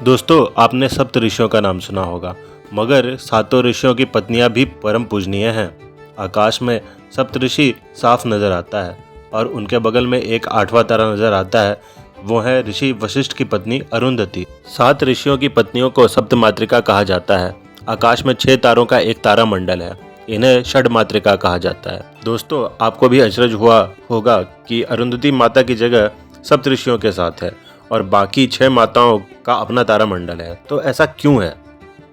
दोस्तों, आपने सप्त ऋषियों का नाम सुना होगा, मगर सातों ऋषियों की पत्नियां भी परम पूजनीय हैं। आकाश में सप्त ऋषि साफ नजर आता है और उनके बगल में एक आठवां तारा नजर आता है। वो है ऋषि वशिष्ठ की पत्नी अरुंधति। 7 ऋषियों की पत्नियों को सप्त मातृका कहा जाता है। आकाश में 6 तारों का एक तारा मंडल है। इन्हें षड मातृका कहा जाता है। दोस्तों, आपको भी अचरज हुआ होगा कि अरुंधति माता की जगह सप्त ऋषियों के साथ है और बाकी 6 माताओं का अपना तारा मंडल है। तो ऐसा क्यों है?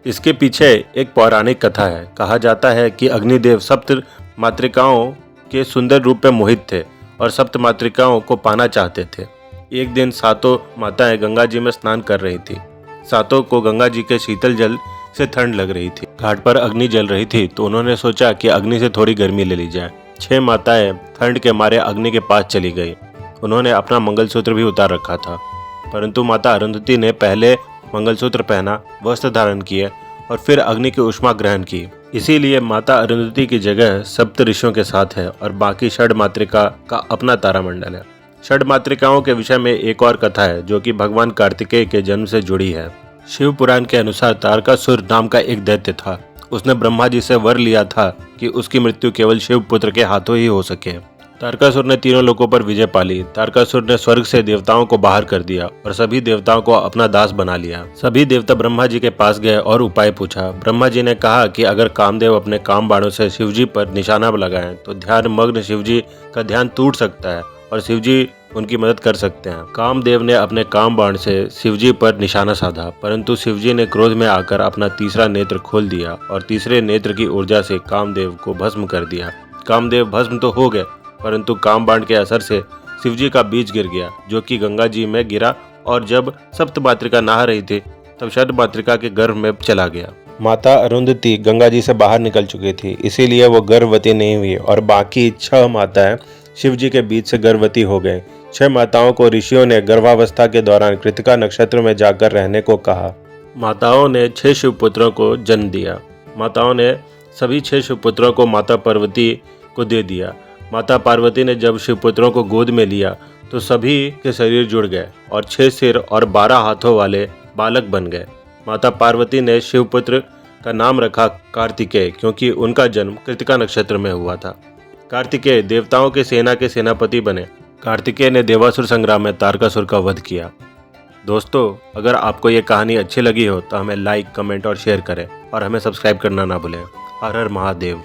इसके पीछे एक पौराणिक कथा है। कहा जाता है कि अग्निदेव सप्त मातृकाओं के सुंदर रूप में मोहित थे और सप्त मातृकाओं को पाना चाहते थे। एक दिन सातों माताएं गंगा जी में स्नान कर रही थी। सातों को गंगा जी के शीतल जल से ठंड लग रही थी। घाट पर अग्नि जल रही थी तो उन्होंने सोचा कि अग्नि से थोड़ी गर्मी ले ली जाए। 6 माताएं ठंड के मारे अग्नि के पास चली गई। उन्होंने अपना मंगलसूत्र भी उतार रखा था, परंतु माता अरुंधति ने पहले मंगलसूत्र पहना, वस्त्र धारण किए और फिर अग्नि की ऊष्मा ग्रहण की। इसीलिए माता अरुंधति की जगह सप्त ऋषियों के साथ है और बाकी षड मातृका का अपना तारामंडल है। षड मातृकाओं के विषय में एक और कथा है जो कि भगवान कार्तिकेय के जन्म से जुड़ी है। शिव पुराण के अनुसार तारकासुर नाम का एक दैत्य था। उसने ब्रह्मा जी से वर लिया था कि उसकी मृत्यु केवल शिव पुत्र के हाथों ही हो सके। तारकासुर ने तीनों लोकों पर विजय पाली। तारकासुर ने स्वर्ग से देवताओं को बाहर कर दिया और सभी देवताओं को अपना दास बना लिया। सभी देवता ब्रह्मा जी के पास गए और उपाय पूछा। ब्रह्मा जी ने कहा कि अगर कामदेव अपने काम बाणों से शिवजी पर निशाना लगाएं तो ध्यान मग्न शिवजी का ध्यान टूट सकता है और शिवजी उनकी मदद कर सकते हैं। कामदेव ने अपने काम बाण से शिवजी पर निशाना साधा, परंतु शिवजी ने क्रोध में आकर अपना तीसरा नेत्र खोल दिया और तीसरे नेत्र की ऊर्जा से कामदेव को भस्म कर दिया। कामदेव भस्म तो हो गए, परंतु काम बाण के असर से शिवजी का बीज गिर गया जो कि गंगा जी में गिरा और जब सप्त मातृका नहा रही थी तब षड मातृका के गर्भ में चला गया। माता अरुंधति गंगा जी से बाहर निकल चुकी थी, इसीलिए वो गर्भवती नहीं हुई और बाकी 6 माताएं शिवजी के बीच से गर्भवती हो गए। 6 माताओं को ऋषियों ने गर्भावस्था के दौरान कृतिका नक्षत्र में जाकर रहने को कहा। माताओं ने 6 शिवपुत्रों को जन्म दिया। माताओं ने सभी 6 शिवपुत्रों को माता पार्वती को दे दिया। माता पार्वती ने जब शिवपुत्रों को गोद में लिया तो सभी के शरीर जुड़ गए और 6 सिर और 12 हाथों वाले बालक बन गए। माता पार्वती ने शिवपुत्र का नाम रखा कार्तिकेय, क्योंकि उनका जन्म कृतिका नक्षत्र में हुआ था। कार्तिकेय देवताओं के सेना के सेनापति बने। कार्तिकेय ने देवासुर संग्राम में तारकासुर का वध किया। दोस्तों, अगर आपको ये कहानी अच्छी लगी हो तो हमें लाइक, कमेंट और शेयर करें और हमें सब्सक्राइब करना ना भूलें। हर हर महादेव।